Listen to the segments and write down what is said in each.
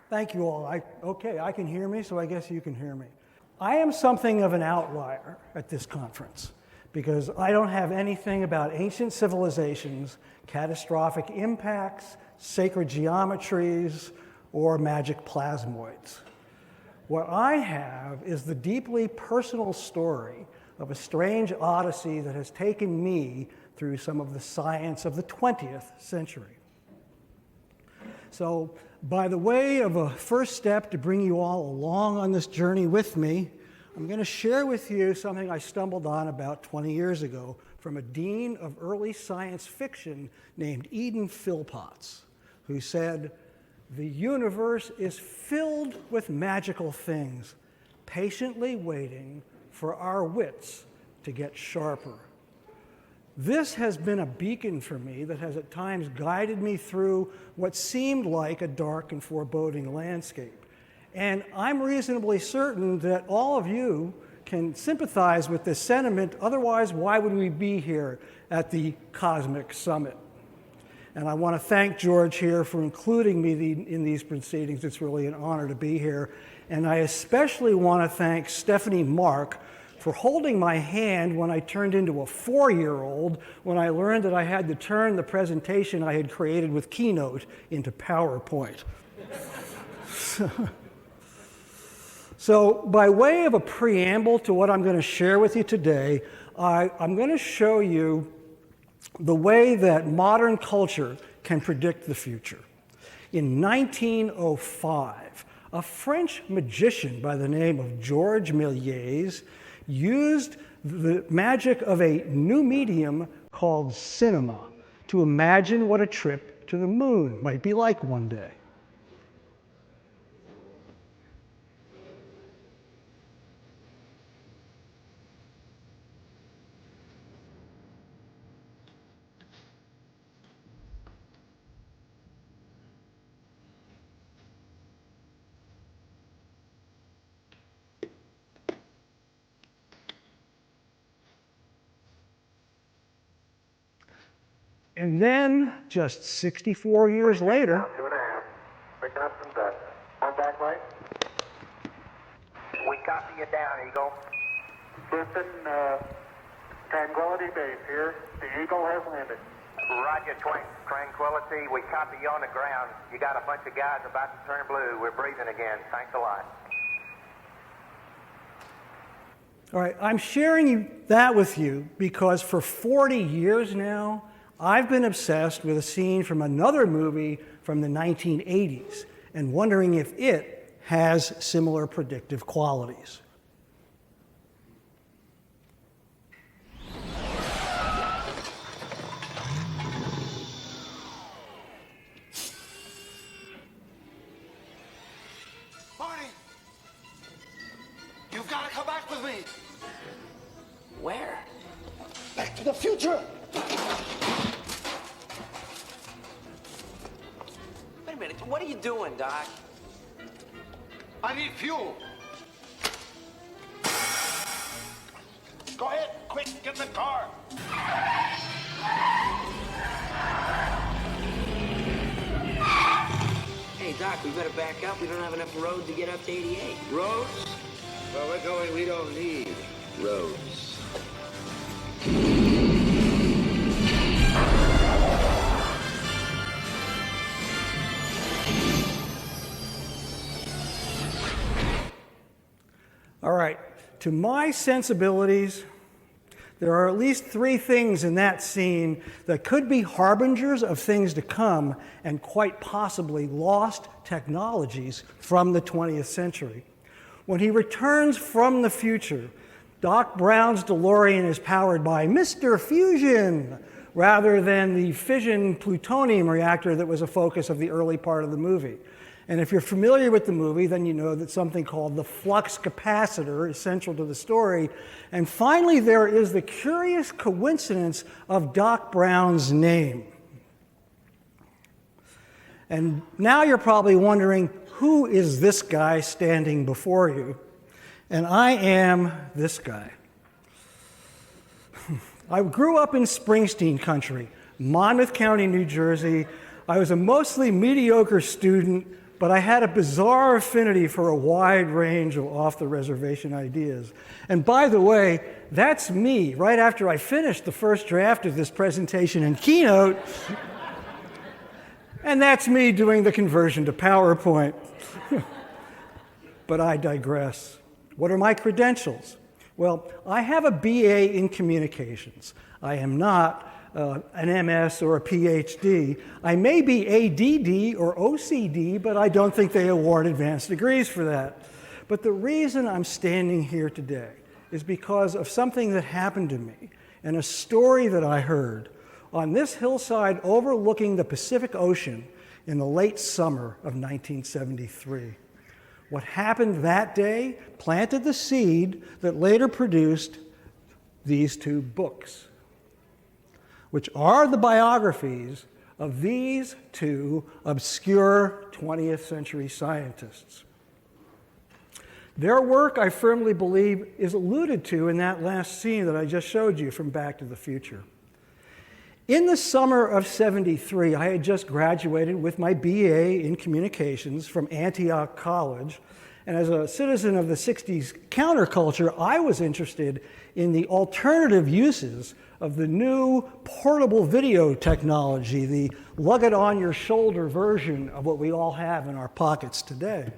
Thank you all. Okay, I can hear me, so I guess you can hear me. I am something of an outlier at this conference because I don't have anything about ancient civilizations, catastrophic impacts, sacred geometries, or magic plasmoids. What I have is the deeply personal story of a strange odyssey that has taken me through some of the science of the 20th century. So, by the way of a first step to bring you all along on this journey with me, I'm going to share with you something I stumbled on about 20 years ago from a dean of early science fiction named Eden Philpotts, who said, "The universe is filled with magical things, patiently waiting for our wits to get sharper." This has been a beacon for me that has at times guided me through what seemed like a dark and foreboding landscape. And I'm reasonably certain that all of you can sympathize with this sentiment, otherwise why would we be here at the Cosmic Summit? And I want to thank George here for including me in these proceedings. It's really an honor to be here. And I especially want to thank Stephanie Mark for holding my hand when I turned into a 4-year-old when I learned that I had to turn the presentation I had created with Keynote into PowerPoint. So by way of a preamble to what I'm going to share with you today, I'm going to show you the way that modern culture can predict the future. In 1905, a French magician by the name of Georges Méliès used the magic of a new medium called cinema to imagine what a trip to the moon might be like one day. And then, just 64 years later, 2.5. We got some dust. Contact light. We copy you down, Eagle. Listen, Tranquility Base here. The Eagle has landed. Roger, Tranquility. We copy you on the ground. You got a bunch of guys about to turn blue. We're breathing again. Thanks a lot. All right, I'm sharing that with you because for 40 years now, I've been obsessed with a scene from another movie from the 1980s and wondering if it has similar predictive qualities. Marty! You've got to come back with me! Where? Back to the future! Wait a minute, what are you doing, Doc? I need fuel. Go ahead, quick, get in the car. Hey, Doc, we better back up. We don't have enough road to get up to 88. Roads? Where we're going, we don't need roads. All right, to my sensibilities, there are at least 3 things in that scene that could be harbingers of things to come and quite possibly lost technologies from the 20th century. When he returns from the future, Doc Brown's DeLorean is powered by Mr. Fusion rather than the fission plutonium reactor that was a focus of the early part of the movie. And if you're familiar with the movie, then you know that something called the flux capacitor is central to the story. And finally, there is the curious coincidence of Doc Brown's name. And now you're probably wondering, who is this guy standing before you? And I am this guy. I grew up in Springsteen country, Monmouth County, New Jersey. I was a mostly mediocre student, but I had a bizarre affinity for a wide range of off-the-reservation ideas. And by the way, that's me right after I finished the first draft of this presentation and keynote, and that's me doing the conversion to PowerPoint. But I digress. What are my credentials? Well, I have a BA in communications. I am not an MS or a PhD. I may be ADD or OCD, but I don't think they award advanced degrees for that. But the reason I'm standing here today is because of something that happened to me and a story that I heard on this hillside overlooking the Pacific Ocean in the late summer of 1973. What happened that day planted the seed that later produced these two books, which are the biographies of these two obscure 20th century scientists. Their work, I firmly believe, is alluded to in that last scene that I just showed you from Back to the Future. In the summer of '73, I had just graduated with my BA in communications from Antioch College, and as a citizen of the '60s counterculture, I was interested in the alternative uses of the new portable video technology, the lug-it-on-your-shoulder version of what we all have in our pockets today.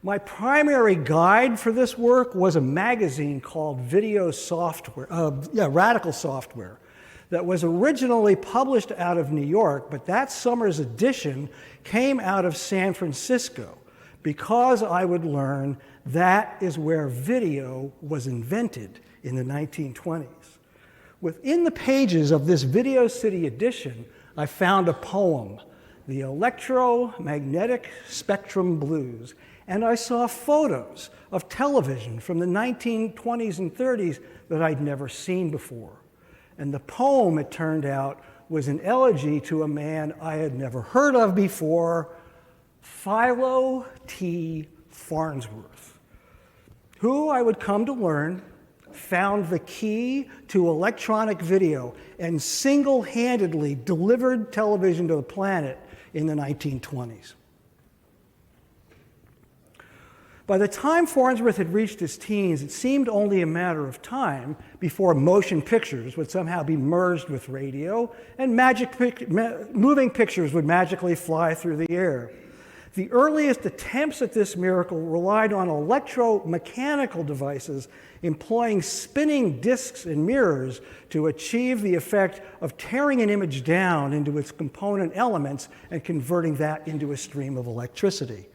My primary guide for this work was a magazine called Radical Software, that was originally published out of New York, but that summer's edition came out of San Francisco because I would learn that is where video was invented in the 1920s. Within the pages of this Video City edition, I found a poem, The Electromagnetic Spectrum Blues, and I saw photos of television from the 1920s and 30s that I'd never seen before. And the poem, it turned out, was an elegy to a man I had never heard of before, Philo T. Farnsworth, who I would come to learn found the key to electronic video and single-handedly delivered television to the planet in the 1920s. By the time Farnsworth had reached his teens, it seemed only a matter of time before motion pictures would somehow be merged with radio and moving pictures would magically fly through the air. The earliest attempts at this miracle relied on electromechanical devices employing spinning discs and mirrors to achieve the effect of tearing an image down into its component elements and converting that into a stream of electricity.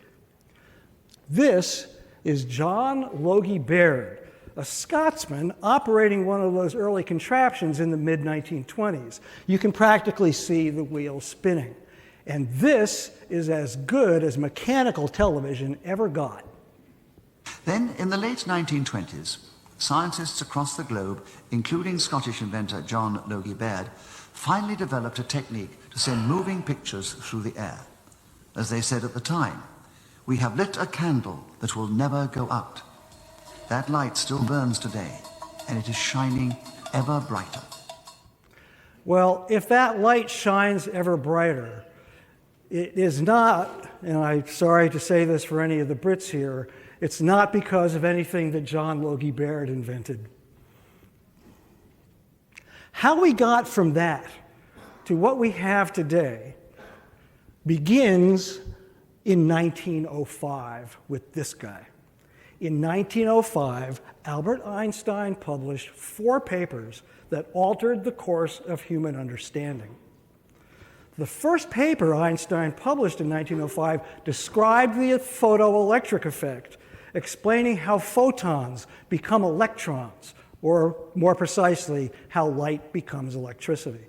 This is John Logie Baird, a Scotsman operating one of those early contraptions in the mid-1920s. You can practically see the wheels spinning. And this is as good as mechanical television ever got. Then, in the late 1920s, scientists across the globe, including Scottish inventor John Logie Baird, finally developed a technique to send moving pictures through the air. As they said at the time, "We have lit a candle that will never go out." That light still burns today, and it is shining ever brighter. Well, if that light shines ever brighter, it is not, and I'm sorry to say this for any of the Brits here, it's not because of anything that John Logie Baird invented. How we got from that to what we have today begins in 1905 with this guy. In 1905, Albert Einstein published 4 papers that altered the course of human understanding. The first paper Einstein published in 1905 described the photoelectric effect, explaining how photons become electrons, or more precisely, how light becomes electricity.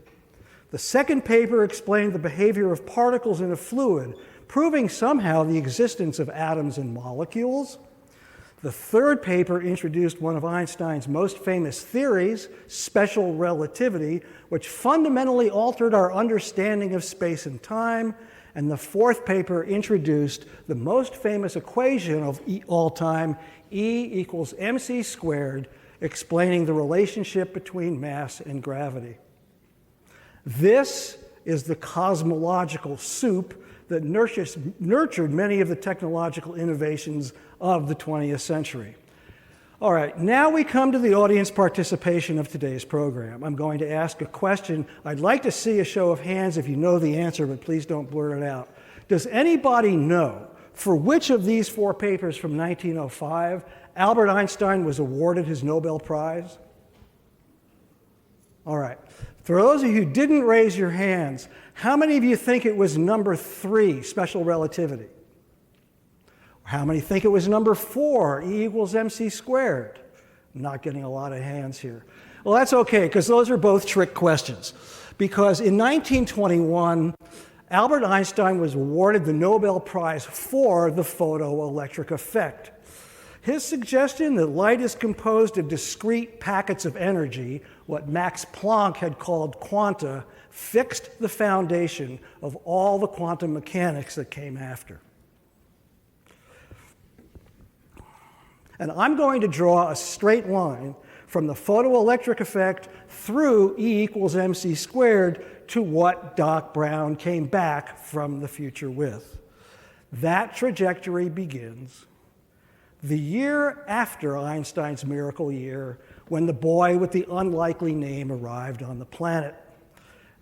The second paper explained the behavior of particles in a fluid, proving somehow the existence of atoms and molecules. The third paper introduced one of Einstein's most famous theories, special relativity, which fundamentally altered our understanding of space and time. And the fourth paper introduced the most famous equation of all time, E equals mc squared, explaining the relationship between mass and gravity. This is the cosmological soup that nurtured many of the technological innovations of the 20th century. All right, now we come to the audience participation of today's program. I'm going to ask a question. I'd like to see a show of hands if you know the answer, but please don't blurt it out. Does anybody know for which of these 4 papers from 1905 Albert Einstein was awarded his Nobel Prize? All right. For those of you who didn't raise your hands, how many of you think it was number 3, special relativity? How many think it was number 4, E equals mc squared? I'm not getting a lot of hands here. Well, that's okay, because those are both trick questions. Because in 1921, Albert Einstein was awarded the Nobel Prize for the photoelectric effect. His suggestion that light is composed of discrete packets of energy, what Max Planck had called quanta, fixed the foundation of all the quantum mechanics that came after. And I'm going to draw a straight line from the photoelectric effect through E equals mc squared to what Doc Brown came back from the future with. That trajectory begins the year after Einstein's miracle year, when the boy with the unlikely name arrived on the planet.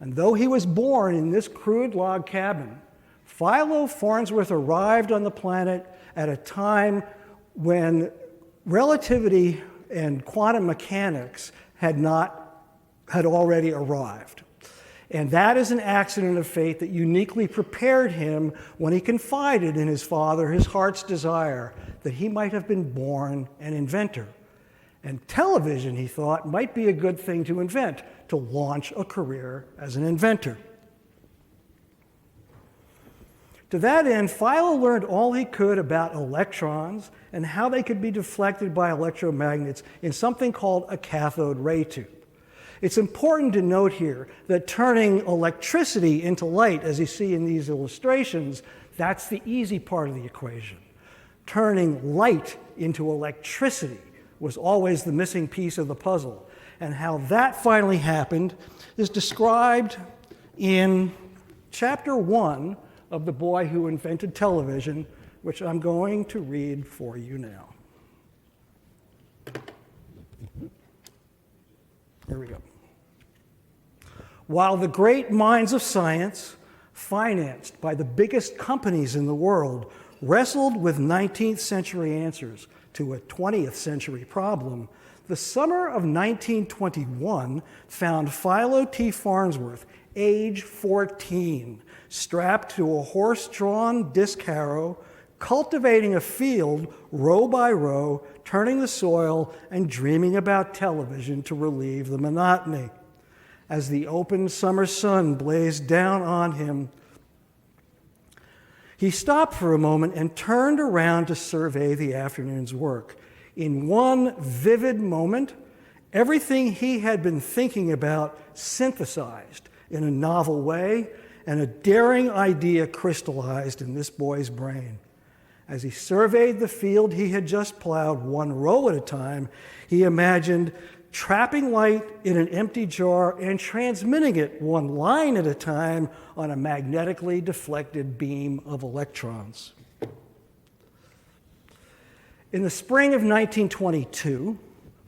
And though he was born in this crude log cabin, Philo Farnsworth arrived on the planet at a time when relativity and quantum mechanics had already arrived. And that is an accident of fate that uniquely prepared him when he confided in his father his heart's desire that he might have been born an inventor. And television, he thought, might be a good thing to invent, to launch a career as an inventor. To that end, Philo learned all he could about electrons and how they could be deflected by electromagnets in something called a cathode ray tube. It's important to note here that turning electricity into light, as you see in these illustrations, that's the easy part of the equation. Turning light into electricity was always the missing piece of the puzzle. And how that finally happened is described in chapter 1 of The Boy Who Invented Television, which I'm going to read for you now. Here we go. While the great minds of science, financed by the biggest companies in the world, wrestled with 19th century answers to a 20th century problem, the summer of 1921 found Philo T. Farnsworth, age 14, strapped to a horse-drawn disc harrow, cultivating a field row by row, turning the soil, and dreaming about television to relieve the monotony. As the open summer sun blazed down on him, he stopped for a moment and turned around to survey the afternoon's work. In one vivid moment, everything he had been thinking about synthesized in a novel way, and a daring idea crystallized in this boy's brain. As he surveyed the field he had just plowed one row at a time, he imagined trapping light in an empty jar and transmitting it one line at a time on a magnetically deflected beam of electrons. In the spring of 1922,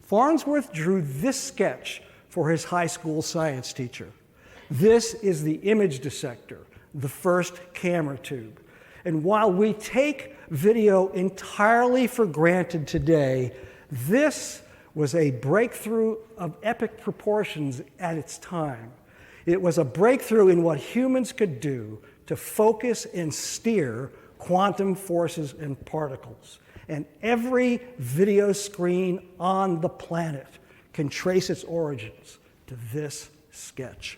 Farnsworth drew this sketch for his high school science teacher. This is the image dissector, the first camera tube. And while we take video entirely for granted today, this was a breakthrough of epic proportions at its time. It was a breakthrough in what humans could do to focus and steer quantum forces and particles. And every video screen on the planet can trace its origins to this sketch.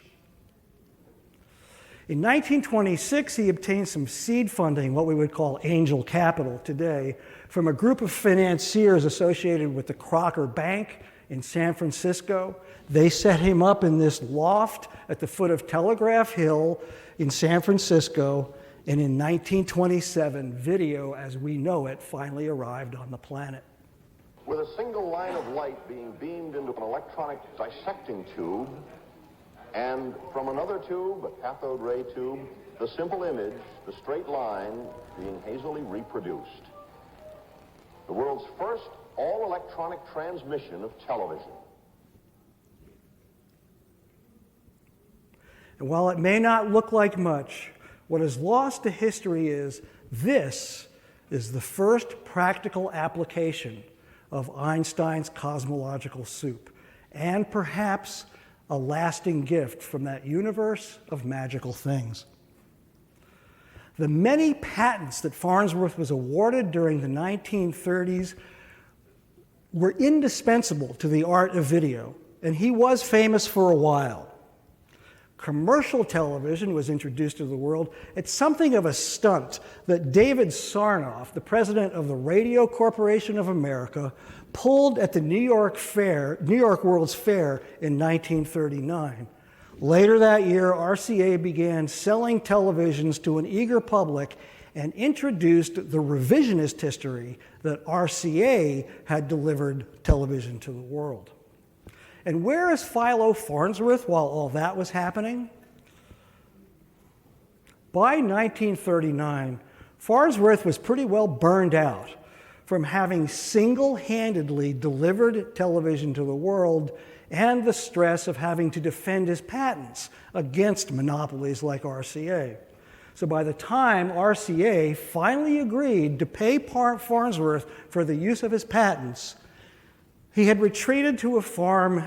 In 1926, he obtained some seed funding, what we would call angel capital today, from a group of financiers associated with the Crocker Bank in San Francisco. They set him up in this loft at the foot of Telegraph Hill in San Francisco, and in 1927, video as we know it finally arrived on the planet. With a single line of light being beamed into an electronic dissecting tube, and from another tube, a cathode ray tube, the simple image, the straight line, being hazily reproduced. The world's first all-electronic transmission of television. And while it may not look like much, what is lost to history is this is the first practical application of Einstein's cosmological soup, and perhaps a lasting gift from that universe of magical things. The many patents that Farnsworth was awarded during the 1930s were indispensable to the art of video, and he was famous for a while. Commercial television was introduced to the world at something of a stunt that David Sarnoff, the president of the Radio Corporation of America, pulled at the New York World's Fair in 1939. Later that year, RCA began selling televisions to an eager public and introduced the revisionist history that RCA had delivered television to the world. And where is Philo Farnsworth while all that was happening? By 1939, Farnsworth was pretty well burned out from having single-handedly delivered television to the world and the stress of having to defend his patents against monopolies like RCA. So by the time RCA finally agreed to pay Farnsworth for the use of his patents, he had retreated to a farm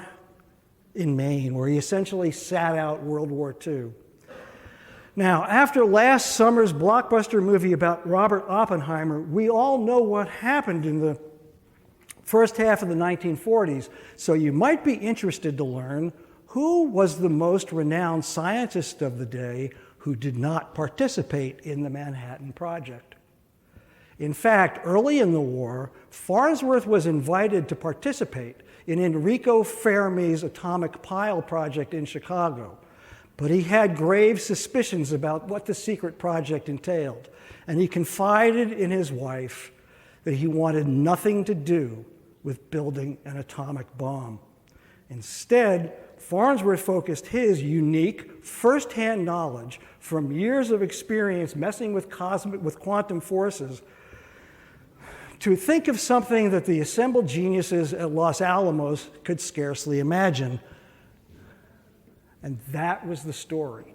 in Maine where he essentially sat out World War II. Now, after last summer's blockbuster movie about Robert Oppenheimer, we all know what happened in the first half of the 1940s, so you might be interested to learn who was the most renowned scientist of the day who did not participate in the Manhattan Project. In fact, early in the war, Farnsworth was invited to participate in Enrico Fermi's atomic pile project in Chicago, but he had grave suspicions about what the secret project entailed, and he confided in his wife that he wanted nothing to do with building an atomic bomb. Instead, Farnsworth focused his unique first-hand knowledge from years of experience messing with quantum forces to think of something that the assembled geniuses at Los Alamos could scarcely imagine. And that was the story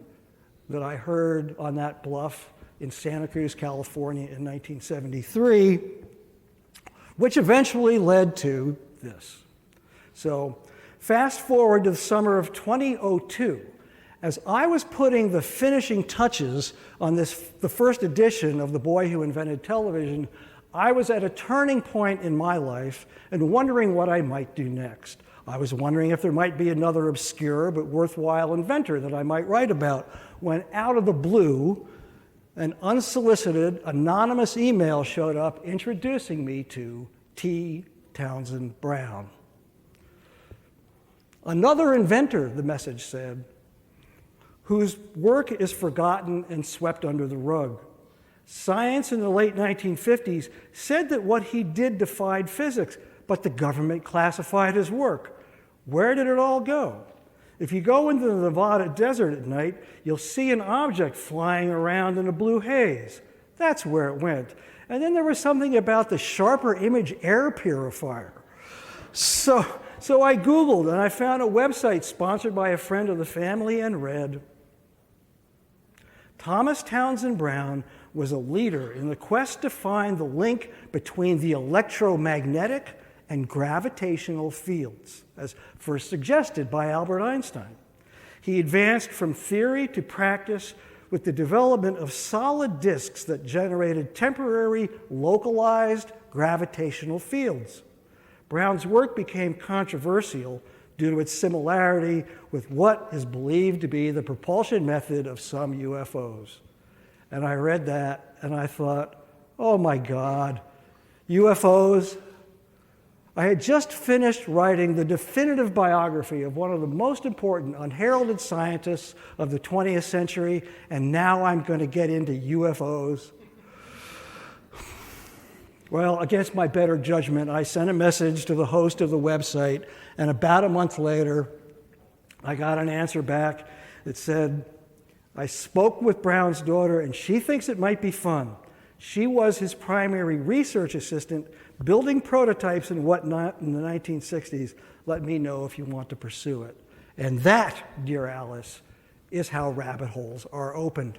that I heard on that bluff in Santa Cruz, California in 1973, which eventually led to this. So fast forward to the summer of 2002. As I was putting the finishing touches on the first edition of The Boy Who Invented Television, I was at a turning point in my life and wondering what I might do next. I was wondering if there might be another obscure but worthwhile inventor that I might write about, when out of the blue, an unsolicited, anonymous email showed up introducing me to T. Townsend Brown. Another inventor, the message said, whose work is forgotten and swept under the rug. Science in the late 1950s said that what he did defied physics, but the government classified his work. Where did it all go? If you go into the Nevada desert at night, you'll see an object flying around in a blue haze. That's where it went. And then there was something about the sharper image air purifier. So I Googled and I found a website sponsored by a friend of the family and read, Thomas Townsend Brown was a leader in the quest to find the link between the electromagnetic and gravitational fields, as first suggested by Albert Einstein. He advanced from theory to practice with the development of solid disks that generated temporary, localized gravitational fields. Brown's work became controversial due to its similarity with what is believed to be the propulsion method of some UFOs. And I read that and I thought, oh my God, UFOs? I had just finished writing the definitive biography of one of the most important unheralded scientists of the 20th century, and now I'm going to get into UFOs. Well, against my better judgment, I sent a message to the host of the website, and about a month later, I got an answer back that said, I spoke with Brown's daughter, and she thinks it might be fun. She was his primary research assistant, building prototypes and whatnot in the 1960s. Let me know if you want to pursue it. And that, dear Alice, is how rabbit holes are opened.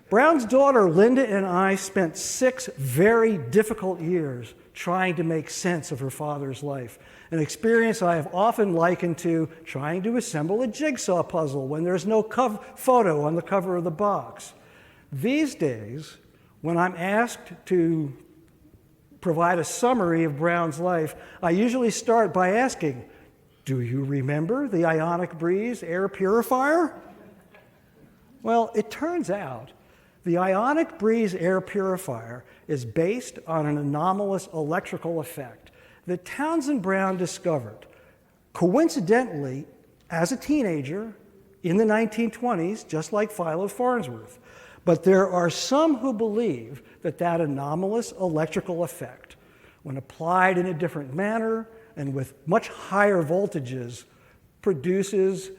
Brown's daughter, Linda, and I spent 6 very difficult years trying to make sense of her father's life, an experience I have often likened to trying to assemble a jigsaw puzzle when there's no photo on the cover of the box. These days, when I'm asked to provide a summary of Brown's life, I usually start by asking, do you remember the ionic breeze air purifier? Well, it turns out the ionic breeze air purifier is based on an anomalous electrical effect that Townsend Brown discovered, coincidentally, as a teenager in the 1920s, just like Philo Farnsworth. But there are some who believe that that anomalous electrical effect, when applied in a different manner and with much higher voltages, produces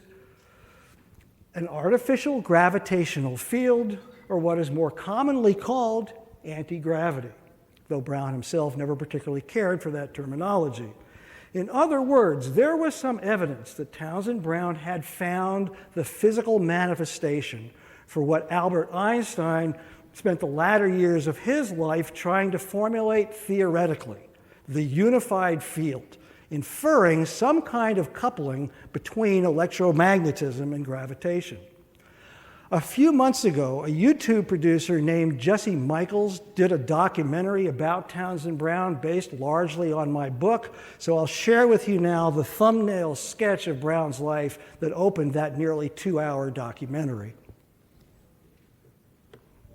an artificial gravitational field, or what is more commonly called anti-gravity, though Brown himself never particularly cared for that terminology. In other words, there was some evidence that Townsend Brown had found the physical manifestation for what Albert Einstein spent the latter years of his life trying to formulate theoretically, the unified field, inferring some kind of coupling between electromagnetism and gravitation. A few months ago, a YouTube producer named Jesse Michaels did a documentary about Townsend Brown based largely on my book, so I'll share with you now the thumbnail sketch of Brown's life that opened that nearly 2-hour documentary.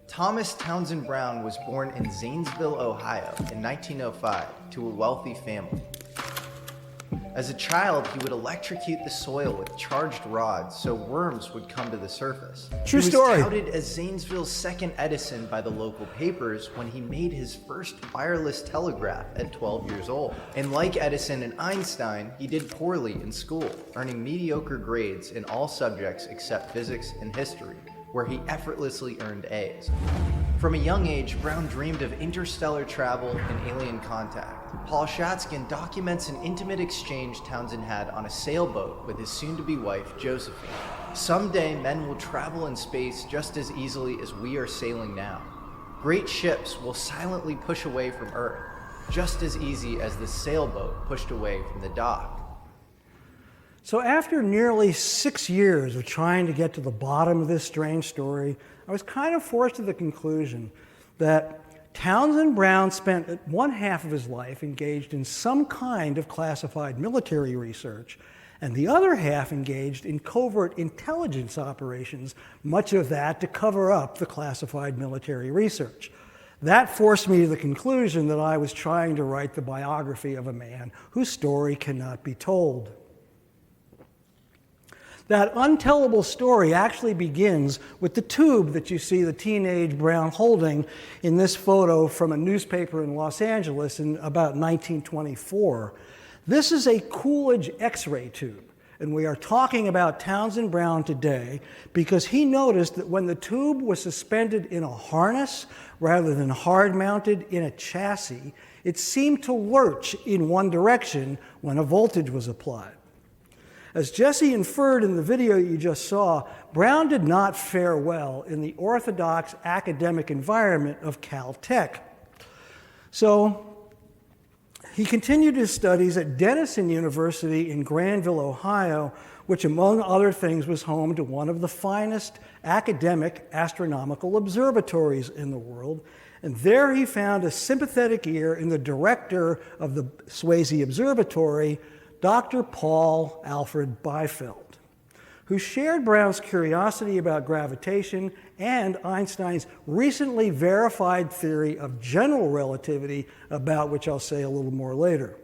Thomas Townsend Brown was born in Zanesville, Ohio in 1905 to a wealthy family. As a child, he would electrocute the soil with charged rods so worms would come to the surface. True He story. was touted as Zanesville's second Edison by the local papers when he made his first wireless telegraph at 12 years old. And like Edison and Einstein, he did poorly in school, earning mediocre grades in all subjects except physics and history, where he effortlessly earned A's. From a young age, Brown dreamed of interstellar travel and alien contact. Paul Schatzkin documents an intimate exchange Townsend had on a sailboat with his soon-to-be wife, Josephine. Someday, men will travel in space just as easily as we are sailing now. Great ships will silently push away from Earth, just as easy as the sailboat pushed away from the dock. So after nearly 6 years of trying to get to the bottom of this strange story, I was kind of forced to the conclusion that Townsend Brown spent one half of his life engaged in some kind of classified military research, and the other half engaged in covert intelligence operations, much of that to cover up the classified military research. That forced me to the conclusion that I was trying to write the biography of a man whose story cannot be told. That untellable story actually begins with the tube that you see the teenage Brown holding in this photo from a newspaper in Los Angeles in about 1924. This is a Coolidge X-ray tube, and we are talking about Townsend Brown today because he noticed that when the tube was suspended in a harness rather than hard-mounted in a chassis, it seemed to lurch in one direction when a voltage was applied. As Jesse inferred in the video you just saw, Brown did not fare well in the orthodox academic environment of Caltech. So he continued his studies at Denison University in Granville, Ohio, which among other things was home to one of the finest academic astronomical observatories in the world. And there he found a sympathetic ear in the director of the Swayze Observatory, Dr. Paul Alfred Byfeld, who shared Brown's curiosity about gravitation and Einstein's recently verified theory of general relativity, about which I'll say a little more later.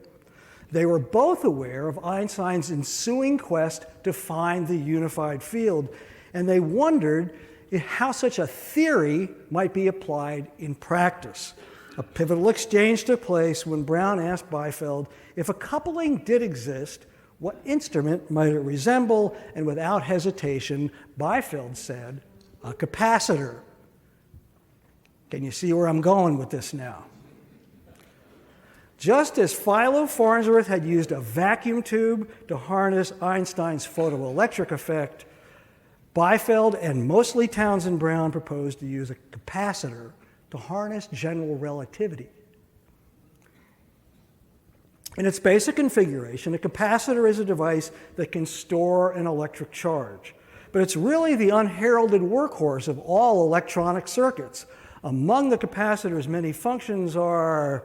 They were both aware of Einstein's ensuing quest to find the unified field, and they wondered how such a theory might be applied in practice. A pivotal exchange took place when Brown asked Byfeld if a coupling did exist, What instrument might it resemble? And without hesitation, Biefeld said, a capacitor. Can you see where I'm going with this now? Just as Philo Farnsworth had used a vacuum tube to harness Einstein's photoelectric effect, Biefeld and mostly Townsend Brown proposed to use a capacitor to harness general relativity. In its basic configuration, a capacitor is a device that can store an electric charge. But it's really the unheralded workhorse of all electronic circuits. Among the capacitor's many functions are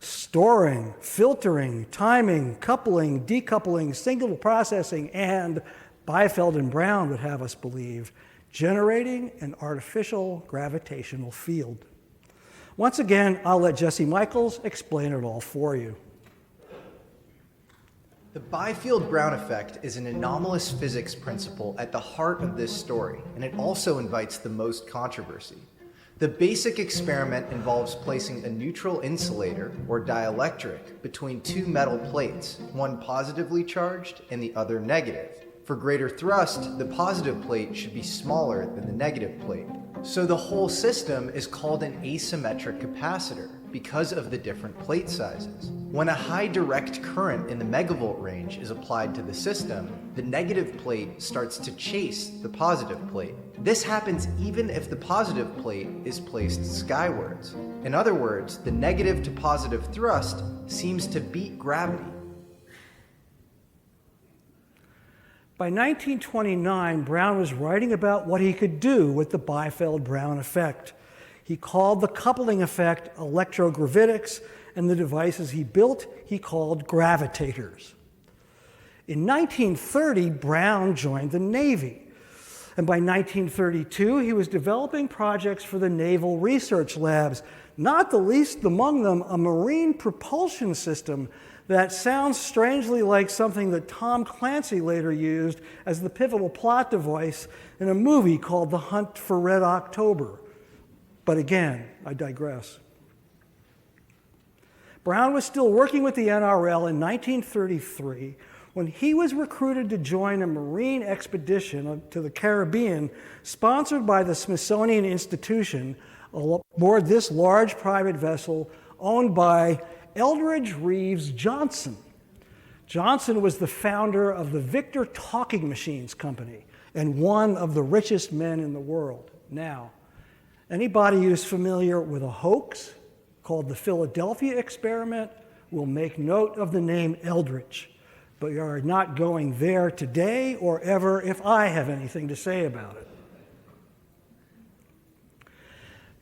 storing, filtering, timing, coupling, decoupling, signal processing, and, Biefeld and Brown would have us believe, generating an artificial gravitational field. Once again, I'll let Jesse Michaels explain it all for you. The Biefeld-Brown effect is an anomalous physics principle at the heart of this story, and it also invites the most controversy. The basic experiment involves placing a neutral insulator, or dielectric, between two metal plates, one positively charged and the other negative. For greater thrust, the positive plate should be smaller than the negative plate. So the whole system is called an asymmetric capacitor because of the different plate sizes. When a high direct current in the megavolt range is applied to the system, the negative plate starts to chase the positive plate. This happens even if the positive plate is placed skywards. In other words, the negative to positive thrust seems to beat gravity. By 1929, Brown was writing about what he could do with the Biefeld-Brown effect. He called the coupling effect electrogravitics, and the devices he built he called gravitators. In 1930, Brown joined the Navy, and by 1932, he was developing projects for the Naval Research Labs, not the least among them a marine propulsion system that sounds strangely like something that Tom Clancy later used as the pivotal plot device in a movie called The Hunt for Red October. But again, I digress. Brown was still working with the NRL in 1933 when he was recruited to join a marine expedition to the Caribbean sponsored by the Smithsonian Institution aboard this large private vessel owned by Eldridge Reeves Johnson. Johnson was the founder of the Victor Talking Machines Company and one of the richest men in the world. Now, anybody who's familiar with a hoax called the Philadelphia experiment will make note of the name Eldridge, but you are not going there today or ever if I have anything to say about it.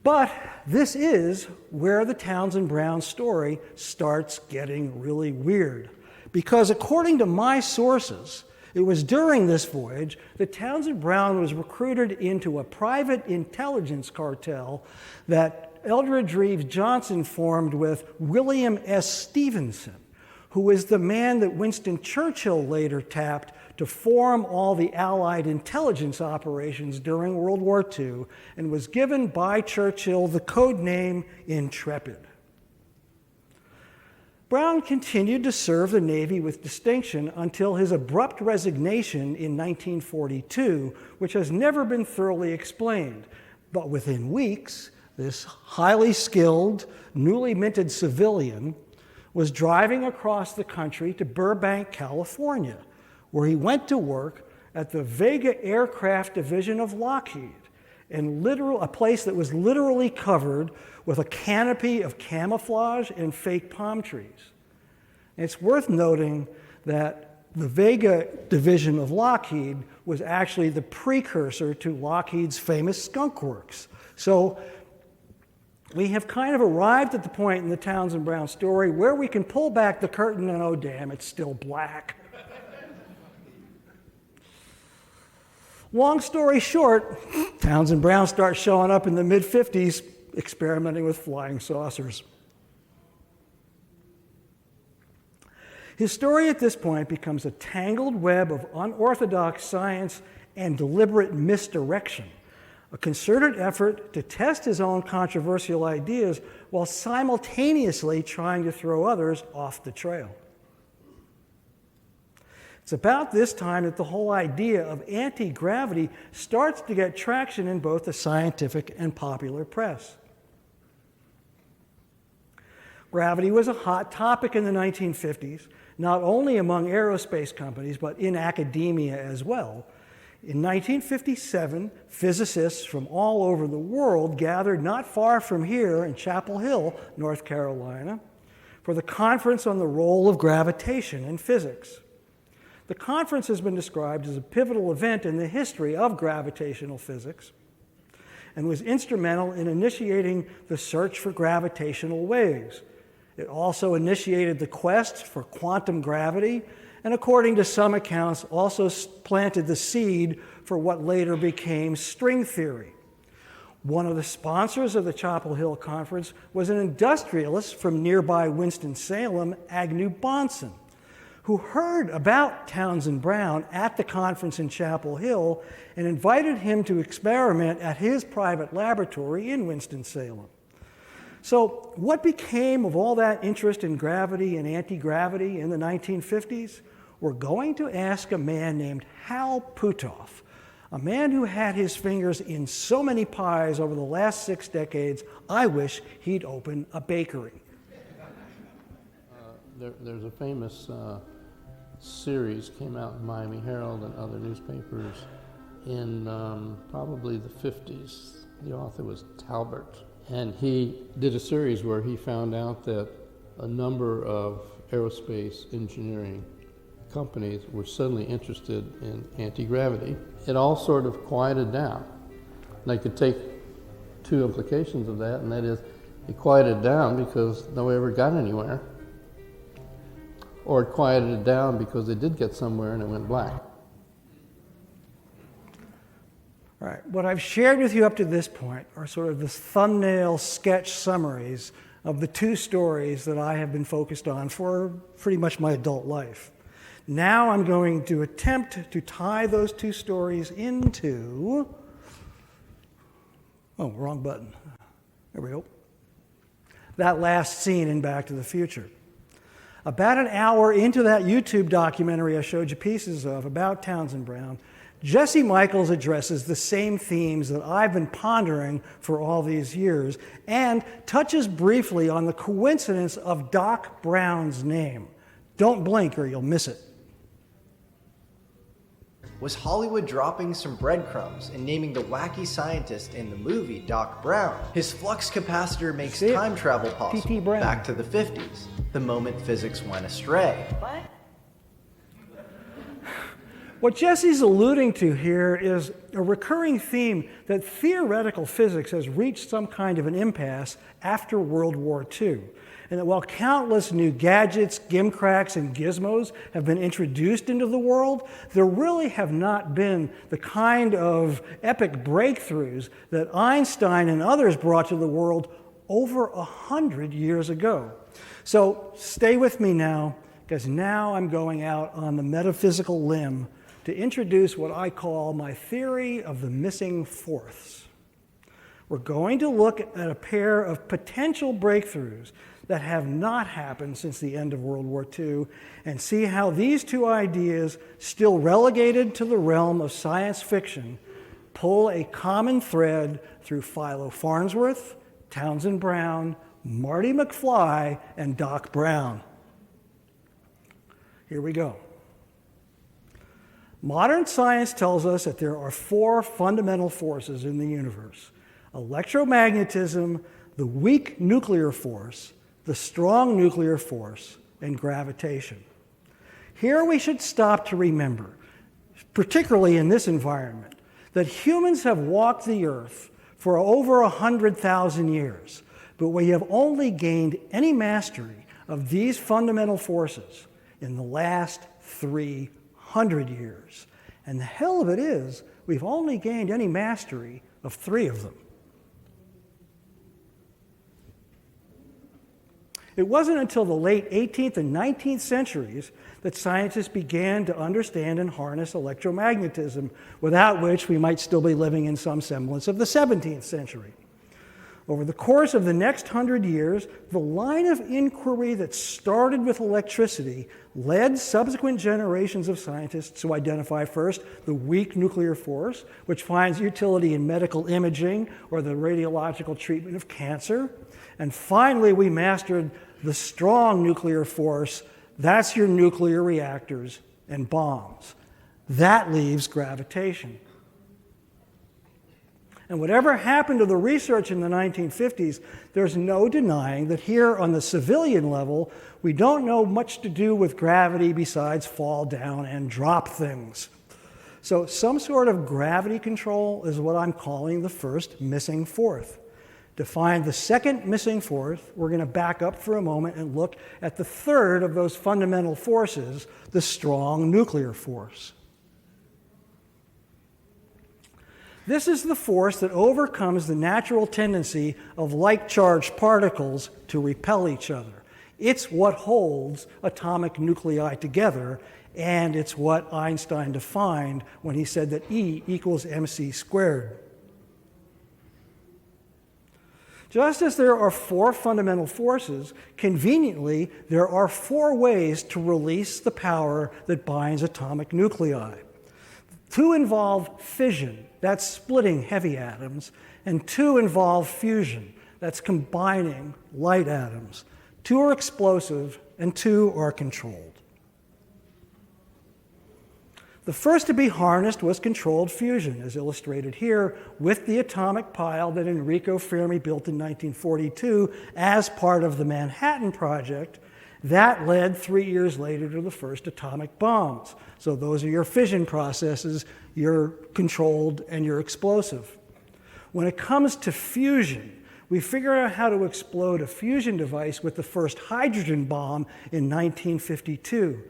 But this is where the Townsend Brown story starts getting really weird. Because according to my sources, it was during this voyage that Townsend Brown was recruited into a private intelligence cartel that Eldridge Reeves Johnson formed with William S. Stevenson, who is the man that Winston Churchill later tapped to form all the Allied intelligence operations during World War II, and was given by Churchill the code name Intrepid. Brown continued to serve the Navy with distinction until his abrupt resignation in 1942, which has never been thoroughly explained. But within weeks, this highly skilled, newly minted civilian was driving across the country to Burbank, California, where he went to work at the Vega Aircraft Division of Lockheed, a place that was literally covered with a canopy of camouflage and fake palm trees. And it's worth noting that the Vega Division of Lockheed was actually the precursor to Lockheed's famous Skunk Works. So we have kind of arrived at the point in the Townsend Brown story where we can pull back the curtain and, oh damn, it's still black. Long story short, Townsend Brown starts showing up in the mid-50s experimenting with flying saucers. His story at this point becomes a tangled web of unorthodox science and deliberate misdirection, a concerted effort to test his own controversial ideas while simultaneously trying to throw others off the trail. It's about this time that the whole idea of anti-gravity starts to get traction in both the scientific and popular press. Gravity was a hot topic in the 1950s, not only among aerospace companies, but in academia as well. In 1957, physicists from all over the world gathered not far from here in Chapel Hill, North Carolina, for the Conference on the Role of Gravitation in Physics. The conference has been described as a pivotal event in the history of gravitational physics and was instrumental in initiating the search for gravitational waves. It also initiated the quest for quantum gravity, and according to some accounts, also planted the seed for what later became string theory. One of the sponsors of the Chapel Hill Conference was an industrialist from nearby Winston-Salem, Agnew Bonson, who heard about Townsend Brown at the conference in Chapel Hill and invited him to experiment at his private laboratory in Winston-Salem. So what became of all that interest in gravity and anti-gravity in the 1950s? We're going to ask a man named Hal Puthoff, a man who had his fingers in so many pies over the last 6 decades, I wish he'd open a bakery. There's a famous series came out in Miami Herald and other newspapers in probably the 50s. The author was Talbert. And he did a series where he found out that a number of aerospace engineering companies were suddenly interested in anti-gravity. It all sort of quieted down. And I could take 2 implications of that, and that is it quieted down because nobody ever got anywhere, or it quieted down because they did get somewhere and it went black. All right, what I've shared with you up to this point are sort of the thumbnail sketch summaries of the 2 stories that I have been focused on for pretty much my adult life. Now I'm going to attempt to tie those 2 stories into, oh, wrong button. There we go. That last scene in Back to the Future. About an hour into that YouTube documentary I showed you pieces of about Townsend Brown, Jesse Michaels addresses the same themes that I've been pondering for all these years and touches briefly on the coincidence of Doc Brown's name. Don't blink or you'll miss it. Was Hollywood dropping some breadcrumbs and naming the wacky scientist in the movie Doc Brown? His flux capacitor makes time travel possible back to the 50s, the moment physics went astray. What? What Jesse's alluding to here is a recurring theme that theoretical physics has reached some kind of an impasse after World War II, and that while countless new gadgets, gimcracks, and gizmos have been introduced into the world, there really have not been the kind of epic breakthroughs that Einstein and others brought to the world over 100 years ago. So stay with me now, because now I'm going out on the metaphysical limb to introduce what I call my theory of the missing fourths. We're going to look at a pair of potential breakthroughs that have not happened since the end of World War II and see how these 2 ideas, still relegated to the realm of science fiction, pull a common thread through Philo Farnsworth, Townsend Brown, Marty McFly, and Doc Brown. Here we go. Modern science tells us that there are 4 fundamental forces in the universe: electromagnetism, the weak nuclear force, the strong nuclear force, and gravitation. Here we should stop to remember, particularly in this environment, that humans have walked the earth for over 100,000 years, but we have only gained any mastery of these fundamental forces in the last 300 years. And the hell of it is, we've only gained any mastery of 3 of them. It wasn't until the late 18th and 19th centuries that scientists began to understand and harness electromagnetism, without which we might still be living in some semblance of the 17th century. Over the course of the next 100 years, the line of inquiry that started with electricity led subsequent generations of scientists to identify first the weak nuclear force, which finds utility in medical imaging or the radiological treatment of cancer. And finally, we mastered the strong nuclear force. That's your nuclear reactors and bombs. That leaves gravitation. And whatever happened to the research in the 1950s, there's no denying that here on the civilian level, we don't know much to do with gravity besides fall down and drop things. So some sort of gravity control is what I'm calling the first missing fourth. To find the second missing fourth, we're going to back up for a moment and look at the third of those fundamental forces, the strong nuclear force. This is the force that overcomes the natural tendency of like-charged particles to repel each other. It's what holds atomic nuclei together, and it's what Einstein defined when he said that E equals mc squared. Just as there are four fundamental forces, conveniently, there are four ways to release the power that binds atomic nuclei. Two involve fission, that's splitting heavy atoms, and two involve fusion, that's combining light atoms. Two are explosive, and two are controlled. The first to be harnessed was controlled fusion, as illustrated here, with the atomic pile that Enrico Fermi built in 1942 as part of the Manhattan Project. That led 3 years later to the first atomic bombs. So those are your fission processes, your controlled and your explosive. When it comes to fusion, we figured out how to explode a fusion device with the first hydrogen bomb in 1952.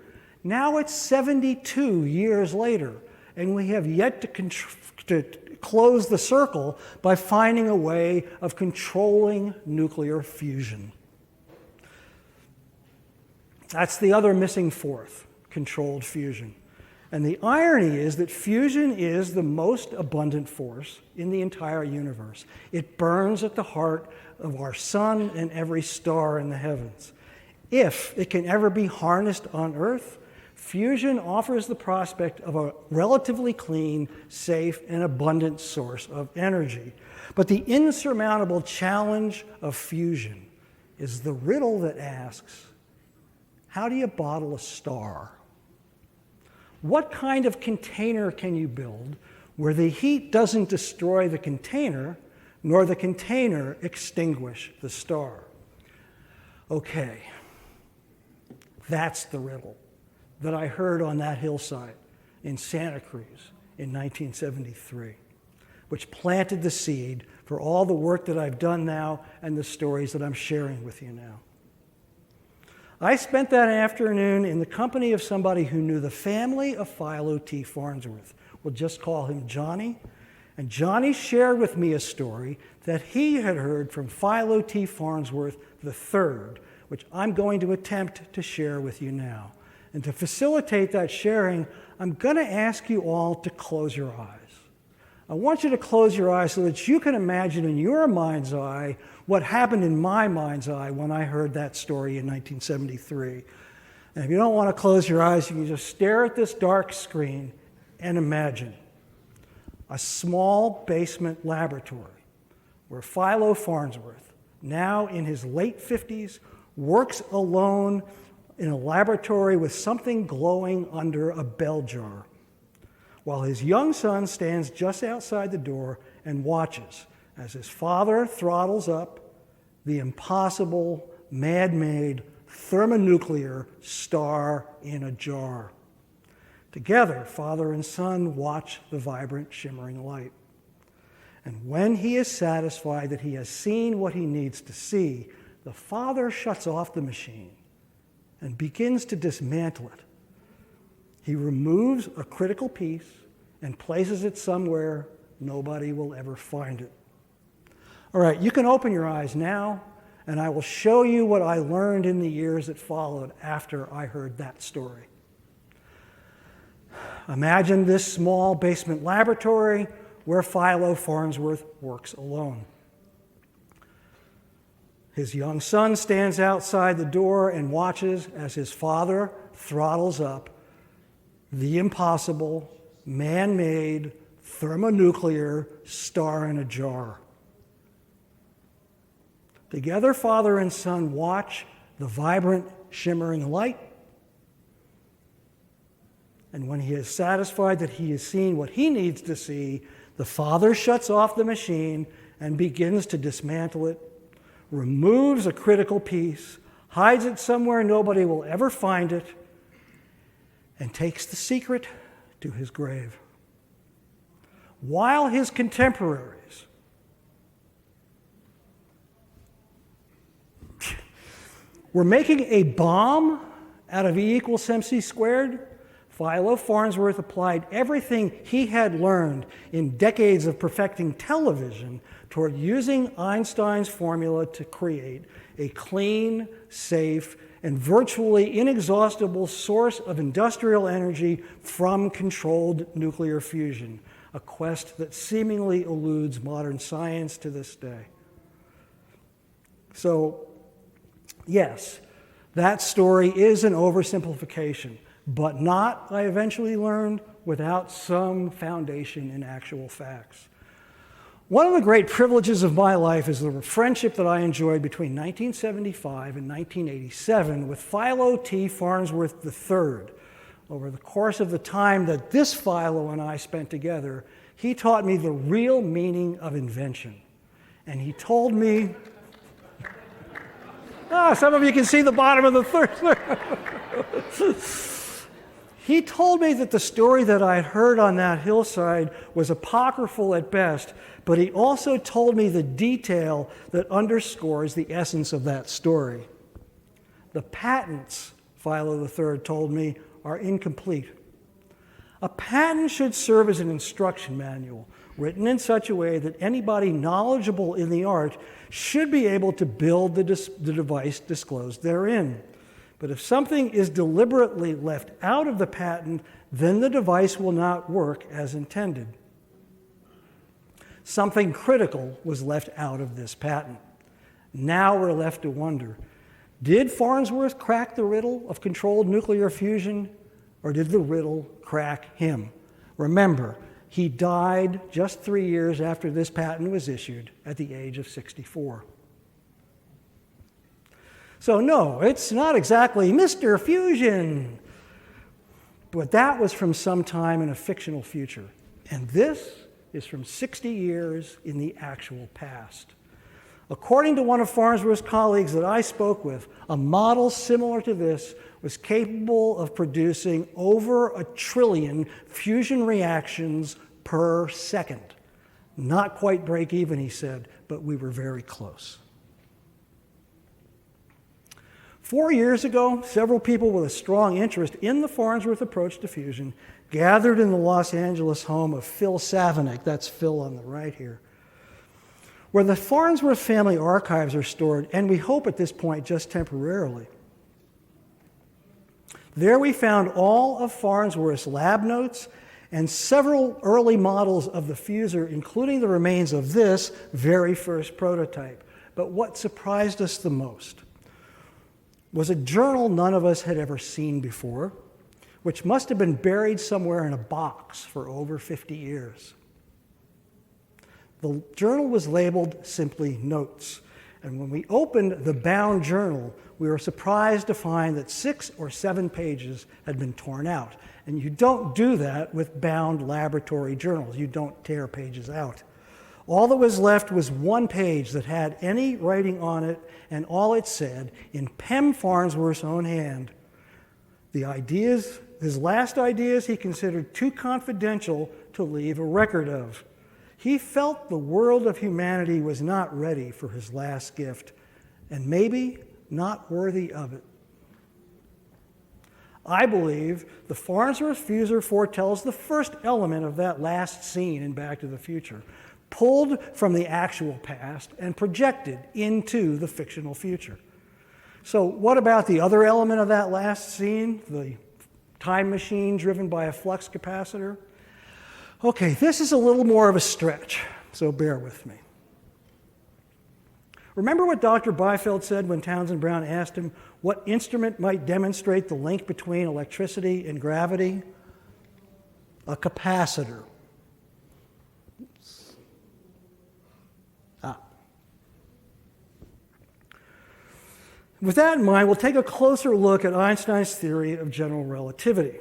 Now it's 72 years later, and we have yet to close the circle by finding a way of controlling nuclear fusion. That's the other missing fourth, controlled fusion. And the irony is that fusion is the most abundant force in the entire universe. It burns at the heart of our sun and every star in the heavens. If it can ever be harnessed on Earth, fusion offers the prospect of a relatively clean, safe, and abundant source of energy. But the insurmountable challenge of fusion is the riddle that asks, how do you bottle a star? What kind of container can you build where the heat doesn't destroy the container, nor the container extinguish the star? Okay, that's the riddle that I heard on that hillside in Santa Cruz in 1973, which planted the seed for all the work that I've done now and the stories that I'm sharing with you now. I spent that afternoon in the company of somebody who knew the family of Philo T. Farnsworth. We'll just call him Johnny. And Johnny shared with me a story that he had heard from Philo T. Farnsworth III, which I'm going to attempt to share with you now. And to facilitate that sharing, I'm going to ask you all to close your eyes. I want you to close your eyes so that you can imagine in your mind's eye what happened in my mind's eye when I heard that story in 1973. And if you don't want to close your eyes, you can just stare at this dark screen and imagine a small basement laboratory where Philo Farnsworth, now in his late 50s, works alone in a laboratory with something glowing under a bell jar, while his young son stands just outside the door and watches as his father throttles up the impossible, man-made, thermonuclear star in a jar. Together, father and son watch the vibrant, shimmering light. And when he is satisfied that he has seen what he needs to see, the father shuts off the machine and begins to dismantle it. He removes a critical piece and places it somewhere nobody will ever find it. All right, you can open your eyes now, and I will show you what I learned in the years that followed after I heard that story. Imagine this small basement laboratory where Philo Farnsworth works alone. His young son stands outside the door and watches as his father throttles up the impossible, man-made, thermonuclear star in a jar. Together, father and son watch the vibrant, shimmering light. And when he is satisfied that he has seen what he needs to see, the father shuts off the machine and begins to dismantle it, removes a critical piece, hides it somewhere nobody will ever find it, and takes the secret to his grave. While his contemporaries were making a bomb out of E equals mc squared, Philo Farnsworth applied everything he had learned in decades of perfecting television toward using Einstein's formula to create a clean, safe, and virtually inexhaustible source of industrial energy from controlled nuclear fusion, a quest that seemingly eludes modern science to this day. So, yes, that story is an oversimplification, but not, I eventually learned, without some foundation in actual facts. One of the great privileges of my life is the friendship that I enjoyed between 1975 and 1987 with Philo T. Farnsworth III. Over the course of the time that this Philo and I spent together, he taught me the real meaning of invention. And he told me, some of you can see the bottom of the third. He told me that the story that I had heard on that hillside was apocryphal at best, but he also told me the detail that underscores the essence of that story. The patents, Philo III told me, are incomplete. A patent should serve as an instruction manual, written in such a way that anybody knowledgeable in the art should be able to build the device disclosed therein. But if something is deliberately left out of the patent, then the device will not work as intended. Something critical was left out of this patent. Now we're left to wonder, did Farnsworth crack the riddle of controlled nuclear fusion, or did the riddle crack him? Remember, he died just 3 years after this patent was issued at the age of 64. So no, it's not exactly Mr. Fusion, but that was from some time in a fictional future. And this is from 60 years in the actual past. According to one of Farnsworth's colleagues that I spoke with, a model similar to this was capable of producing over 1 trillion fusion reactions per second. Not quite break even, he said, but we were very close. 4 years ago, several people with a strong interest in the Farnsworth approach to fusion gathered in the Los Angeles home of Phil Savinick, that's Phil on the right here, where the Farnsworth family archives are stored, and we hope at this point just temporarily. There we found all of Farnsworth's lab notes and several early models of the fuser, including the remains of this very first prototype. But what surprised us the most was a journal none of us had ever seen before, which must have been buried somewhere in a box for over 50 years. The journal was labeled simply Notes, and when we opened the bound journal, we were surprised to find that 6 or 7 pages had been torn out. And you don't do that with bound laboratory journals. You don't tear pages out. All that was left was 1 page that had any writing on it, and all it said, in Pem Farnsworth's own hand, the ideas, his last ideas he considered too confidential to leave a record of. He felt the world of humanity was not ready for his last gift, and maybe not worthy of it. I believe the Farnsworth fuser foretells the first element of that last scene in Back to the Future, pulled from the actual past and projected into the fictional future. So what about the other element of that last scene, the time machine driven by a flux capacitor? Okay, this is a little more of a stretch, so bear with me. Remember what Dr. Byfeld said when Townsend Brown asked him what instrument might demonstrate the link between electricity and gravity? A capacitor. With that in mind, we'll take a closer look at Einstein's theory of general relativity.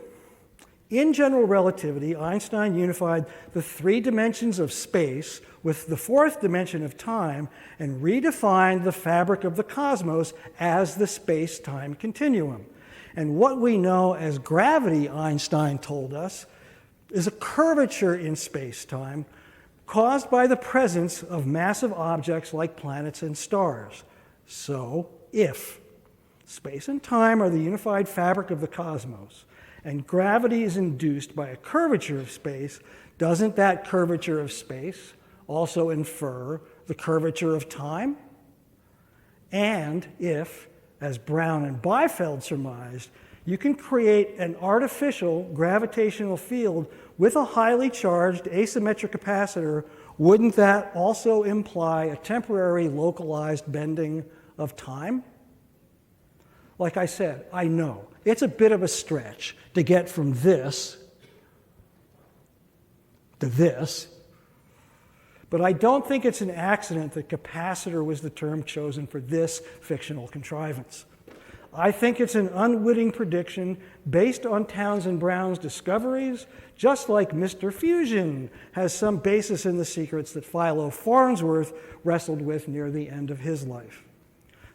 In general relativity, Einstein unified the three dimensions of space with the fourth dimension of time and redefined the fabric of the cosmos as the space-time continuum. And what we know as gravity, Einstein told us, is a curvature in space-time caused by the presence of massive objects like planets and stars. So, if space and time are the unified fabric of the cosmos, and gravity is induced by a curvature of space, doesn't that curvature of space also infer the curvature of time? And if, as Brown and Byfeld surmised, you can create an artificial gravitational field with a highly charged asymmetric capacitor, wouldn't that also imply a temporary localized bending of time? Like I said, I know it's a bit of a stretch to get from this to this, but I don't think it's an accident that capacitor was the term chosen for this fictional contrivance. I think it's an unwitting prediction based on Townsend Brown's discoveries, just like Mr. Fusion has some basis in the secrets that Philo Farnsworth wrestled with near the end of his life.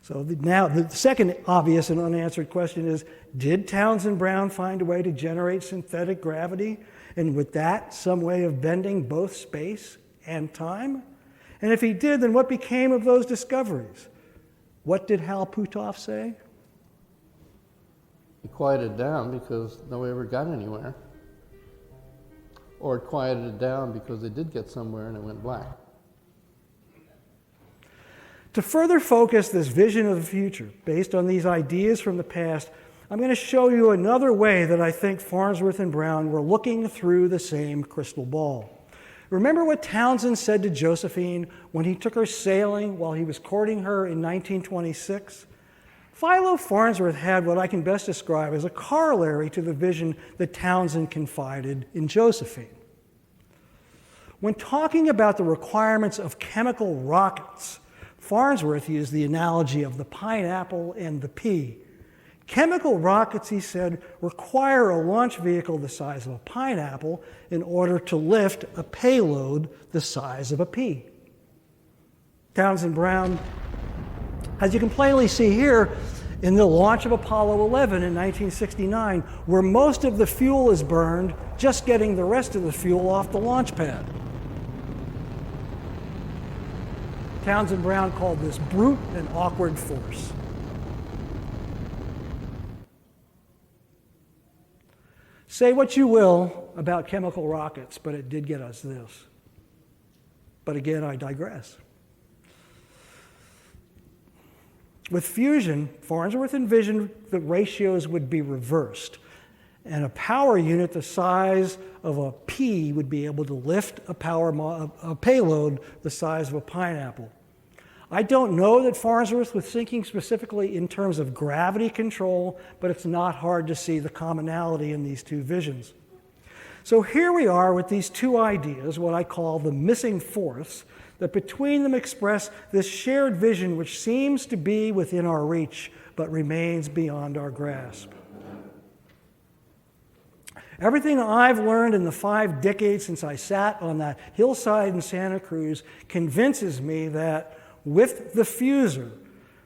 So now the second obvious and unanswered question is, did Townsend Brown find a way to generate synthetic gravity? And with that, some way of bending both space and time? And if he did, then what became of those discoveries? What did Hal Puthoff say? It quieted down because nobody ever got anywhere. Or it quieted it down because they did get somewhere and it went black. To further focus this vision of the future based on these ideas from the past, I'm going to show you another way that I think Farnsworth and Brown were looking through the same crystal ball. Remember what Townsend said to Josephine when he took her sailing while he was courting her in 1926? Philo Farnsworth had what I can best describe as a corollary to the vision that Townsend confided in Josephine. When talking about the requirements of chemical rockets, Farnsworth used the analogy of the pineapple and the pea. Chemical rockets, he said, require a launch vehicle the size of a pineapple in order to lift a payload the size of a pea. Townsend Brown, as you can plainly see here, in the launch of Apollo 11 in 1969, where most of the fuel is burned, just getting the rest of the fuel off the launch pad. Townsend Brown called this brute and awkward force. Say what you will about chemical rockets, but it did get us this. But again, I digress. With fusion, Farnsworth envisioned that ratios would be reversed, and a power unit the size of a pea would be able to lift a payload the size of a pineapple. I don't know that Farnsworth was thinking specifically in terms of gravity control, but it's not hard to see the commonality in these two visions. So here we are with these two ideas, what I call the missing fourths, that between them express this shared vision which seems to be within our reach, but remains beyond our grasp. Everything I've learned in the 5 decades since I sat on that hillside in Santa Cruz convinces me that with the fusor,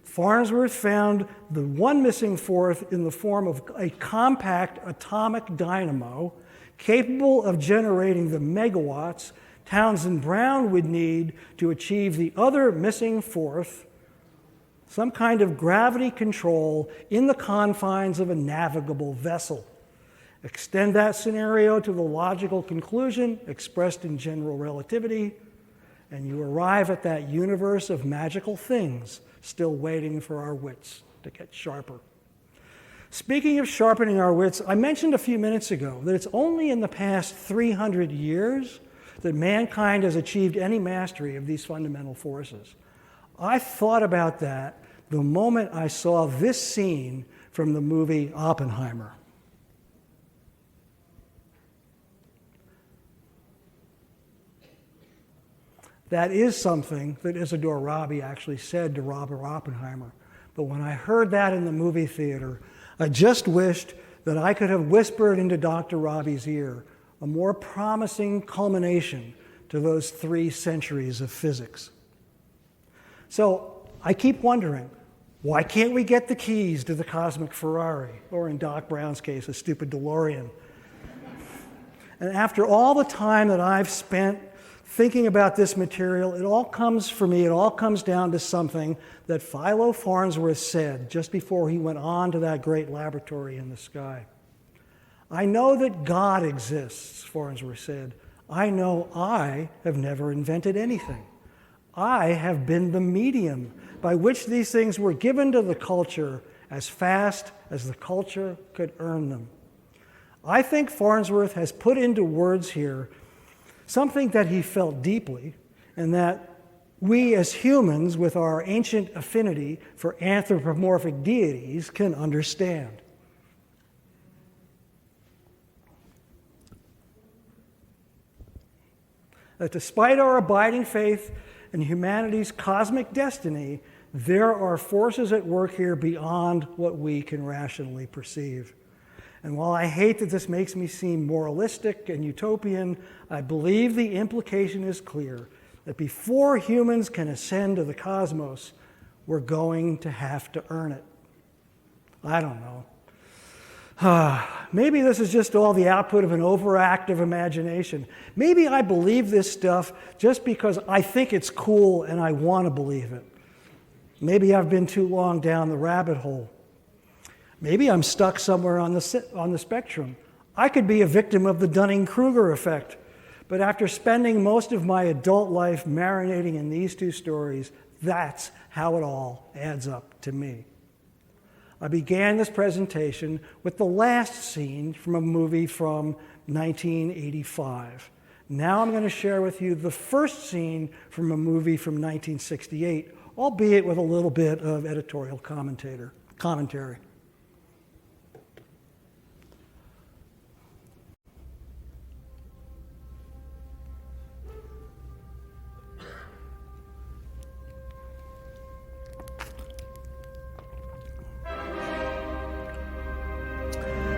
Farnsworth found the one missing fourth in the form of a compact atomic dynamo capable of generating the megawatts Townsend Brown would need to achieve the other missing fourth, some kind of gravity control in the confines of a navigable vessel. Extend that scenario to the logical conclusion expressed in general relativity, and you arrive at that universe of magical things still waiting for our wits to get sharper. Speaking of sharpening our wits, I mentioned a few minutes ago that it's only in the past 300 years that mankind has achieved any mastery of these fundamental forces. I thought about that the moment I saw this scene from the movie Oppenheimer. That is something that Isidore Rabi actually said to Robert Oppenheimer. But when I heard that in the movie theater, I just wished that I could have whispered into Dr. Rabi's ear a more promising culmination to those 3 centuries of physics. So I keep wondering, why can't we get the keys to the cosmic Ferrari, or in Doc Brown's case, a stupid DeLorean? And after all the time that I've spent thinking about this material, it all comes down to something that Philo Farnsworth said just before he went on to that great laboratory in the sky. I know that God exists, Farnsworth said. I know I have never invented anything. I have been the medium by which these things were given to the culture as fast as the culture could earn them. I think Farnsworth has put into words here something that he felt deeply, and that we as humans, with our ancient affinity for anthropomorphic deities, can understand. That despite our abiding faith in humanity's cosmic destiny, there are forces at work here beyond what we can rationally perceive. And while I hate that this makes me seem moralistic and utopian, I believe the implication is clear, that before humans can ascend to the cosmos, we're going to have to earn it. I don't know. Maybe this is just all the output of an overactive imagination. Maybe I believe this stuff just because I think it's cool and I want to believe it. Maybe I've been too long down the rabbit hole. Maybe I'm stuck somewhere on the spectrum. I could be a victim of the Dunning-Kruger effect. But after spending most of my adult life marinating in these 2 stories, that's how it all adds up to me. I began this presentation with the last scene from a movie from 1985. Now I'm going to share with you the first scene from a movie from 1968, albeit with a little bit of editorial commentary.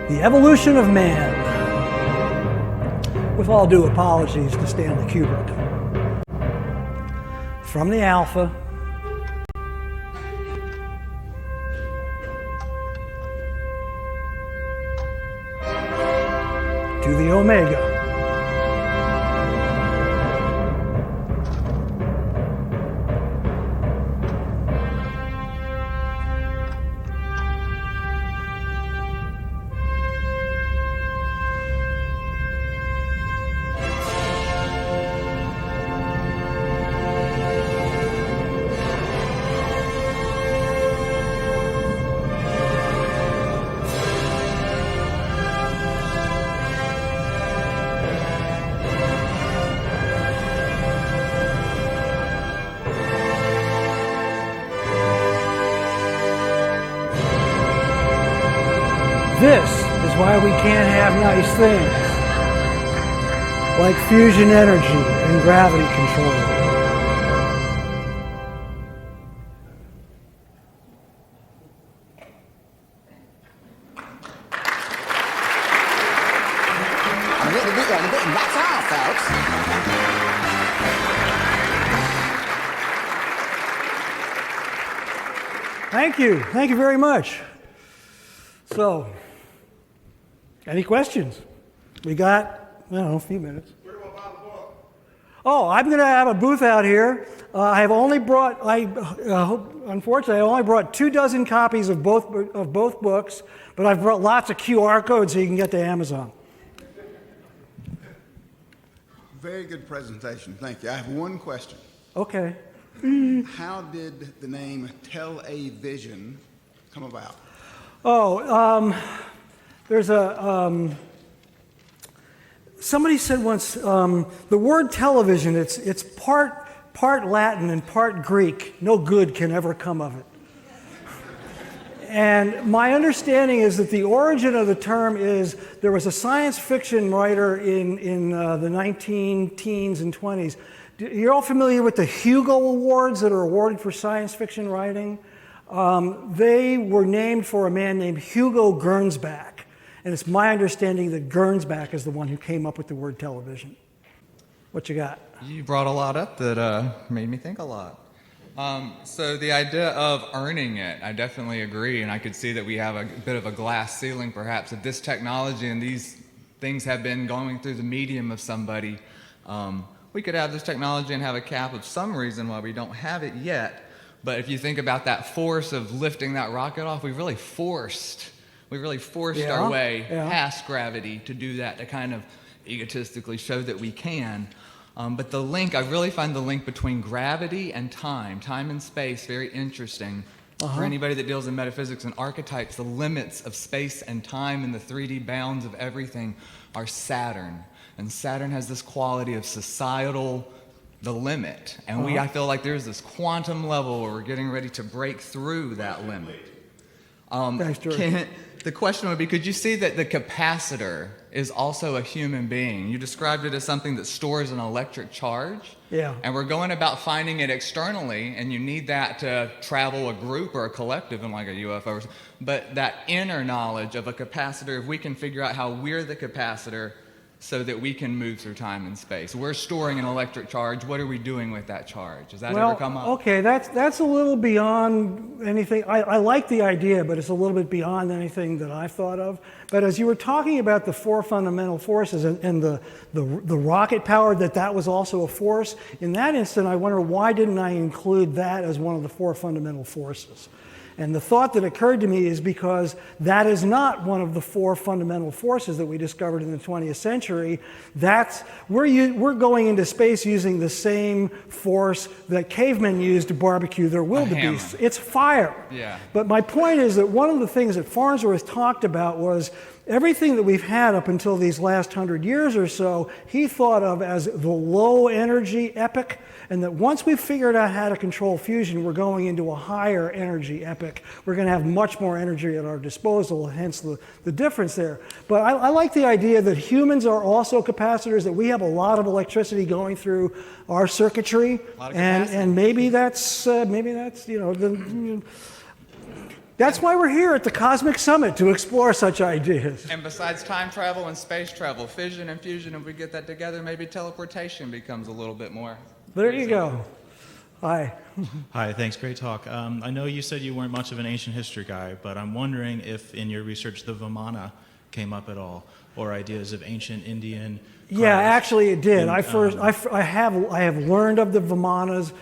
The Evolution of Man, with all due apologies to Stanley Kubrick. From the Alpha to the Omega. This is why we can't have nice things like fusion energy and gravity control. That's all, folks. Thank you. Thank you very much. So, any questions? We got, I don't know, a few minutes. Where do I buy the book? Oh, I'm going to have a booth out here. I have only brought, unfortunately, I only brought 24 copies of both books, but I've brought lots of QR codes so you can get to Amazon. Very good presentation, thank you. I have one question. Okay. How did the name Tell-A-Vision come about? Oh, there's a, somebody said once, the word television, it's part part Latin and part Greek. No good can ever come of it. And my understanding is that the origin of the term is there was a science fiction writer in the 19-teens and 20s. You're all familiar with the Hugo Awards that are awarded for science fiction writing? They were named for a man named Hugo Gernsback. And it's my understanding that Gernsback is the one who came up with the word television. What you got? You brought a lot up that made me think a lot. So the idea of earning it, I definitely agree, and I could see that we have a bit of a glass ceiling, perhaps, if this technology and these things have been going through the medium of somebody. We could have this technology and have a cap of some reason why we don't have it yet, but if you think about that force of lifting that rocket off, we really forced our way past gravity to do that, to kind of egotistically show that we can. But the link, I really find the link between gravity and time and space, very interesting. For anybody that deals in metaphysics and archetypes, the limits of space and time and the 3D bounds of everything are Saturn. And Saturn has this quality of societal, the limit. And I feel like there's this quantum level where we're getting ready to break through that limit. Thanks, George. The question would be, could you see that the capacitor is also a human being? You described it as something that stores an electric charge. Yeah. And we're going about finding it externally, and you need that to travel a group or a collective in like a UFO. But that inner knowledge of a capacitor, if we can figure out how we're the capacitor so that we can move through time and space. We're storing an electric charge. What are we doing with that charge? Has that ever come up? Okay, that's a little beyond anything. I like the idea, but it's a little bit beyond anything that I've thought of. But as you were talking about the four fundamental forces and the rocket power, that was also a force, in that instant, I wonder why didn't I include that as one of the four fundamental forces? And the thought that occurred to me is because that is not one of the four fundamental forces that we discovered in the 20th century. We're going into space using the same force that cavemen used to barbecue their wildebeests. It's fire. Yeah. But my point is that one of the things that Farnsworth talked about was everything that we've had up until these last 100 years or so, he thought of as the low energy epoch, and that once we've figured out how to control fusion, we're going into a higher energy epoch. We're going to have much more energy at our disposal, hence the difference there. But I like the idea that humans are also capacitors, that we have a lot of electricity going through our circuitry, and maybe that's that's why we're here at the Cosmic Summit, to explore such ideas. And besides time travel and space travel, fission and fusion, if we get that together, maybe teleportation becomes a little bit more. There you go. Hi. Hi, thanks. Great talk. I know you said you weren't much of an ancient history guy, but I'm wondering if in your research the Vimana came up at all, or ideas of ancient Indian. Yeah, actually it did. I have learned of the Vimanas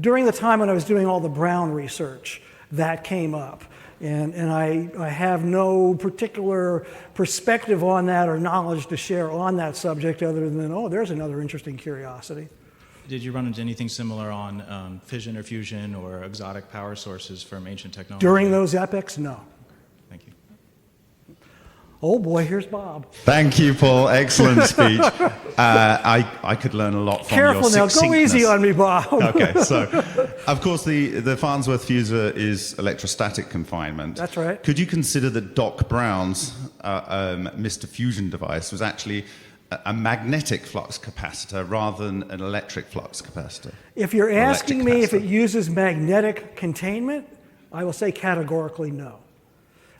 during the time when I was doing all the Brown research. That came up. And I have no particular perspective on that or knowledge to share on that subject other than, there's another interesting curiosity. Did you run into anything similar on fission or fusion or exotic power sources from ancient technology? During those epochs, no. Thank you. Oh boy, here's Bob. Thank you, Paul. Excellent speech. I could learn a lot from Careful your now, succinctness. go easy on me, Bob. Okay, so of course the Farnsworth fusor is electrostatic confinement. That's right. Could you consider that Doc Brown's Mr. Fusion device was actually a magnetic flux capacitor rather than an electric flux capacitor? If you're asking me if it uses magnetic containment, I will say categorically no.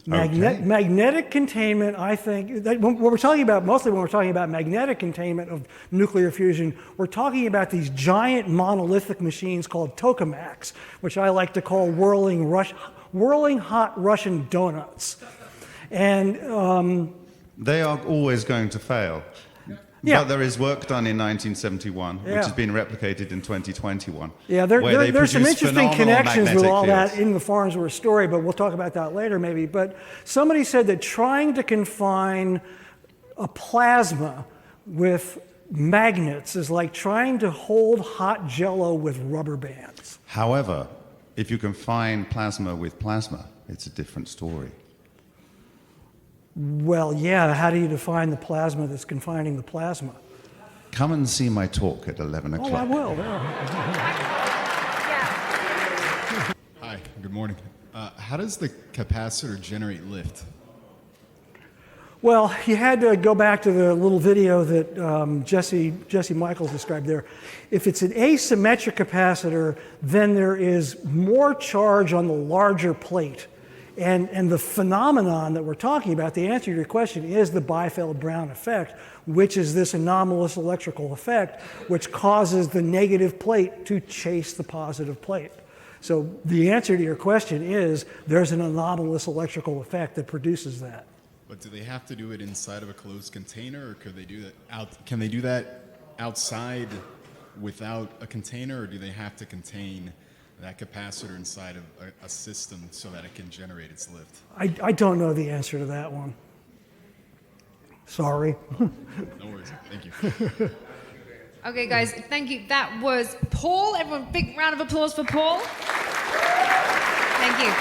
Magnetic containment, I think, what we're talking about, mostly when we're talking about magnetic containment of nuclear fusion, we're talking about these giant monolithic machines called tokamaks, which I like to call whirling hot Russian donuts. And they are always going to fail. Yeah. But there is work done in 1971, which has been replicated in 2021. Yeah, there's some interesting connections with all that in the Farnsworth story, but we'll talk about that later maybe. But somebody said that trying to confine a plasma with magnets is like trying to hold hot Jell-O with rubber bands. However, if you confine plasma with plasma, it's a different story. Well, yeah, how do you define the plasma that's confining the plasma? come and see my talk at 11 o'clock. Oh, I will. Hi, good morning. How does the capacitor generate lift? Well, you had to go back to the little video that Jesse Michaels described there. If it's an asymmetric capacitor, then there is more charge on the larger plate. And the phenomenon that we're talking about, the answer to your question, is the Biefeld-Brown effect, which is this anomalous electrical effect which causes the negative plate to chase the positive plate. So the answer to your question is there's an anomalous electrical effect that produces that. But do they have to do it inside of a closed container, or could they do that can they do that outside without a container, or do they have to contain that capacitor inside of a system so that it can generate its lift? I don't know the answer to that one. Sorry. No worries. Thank you. Okay, guys, thank you. That was Paul. Everyone, big round of applause for Paul. Thank you.